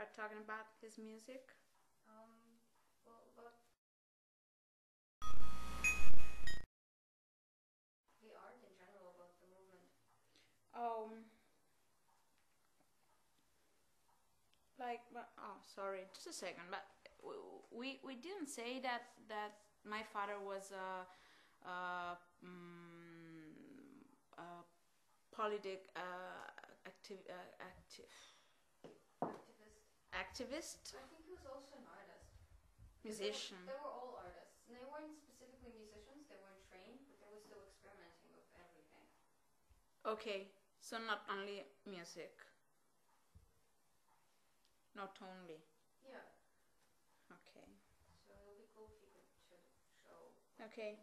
start talking about his music? Well, about the art in general, about the movement. Sorry, just a second, but we didn't say that my father was a politic activist. I think he was also an artist. Musician. They were all artists, and they weren't specifically musicians. They weren't trained, but they were still experimenting with everything. Okay, so not only music. Not only. Yeah. Okay. So it'll be cool if you could show. Okay.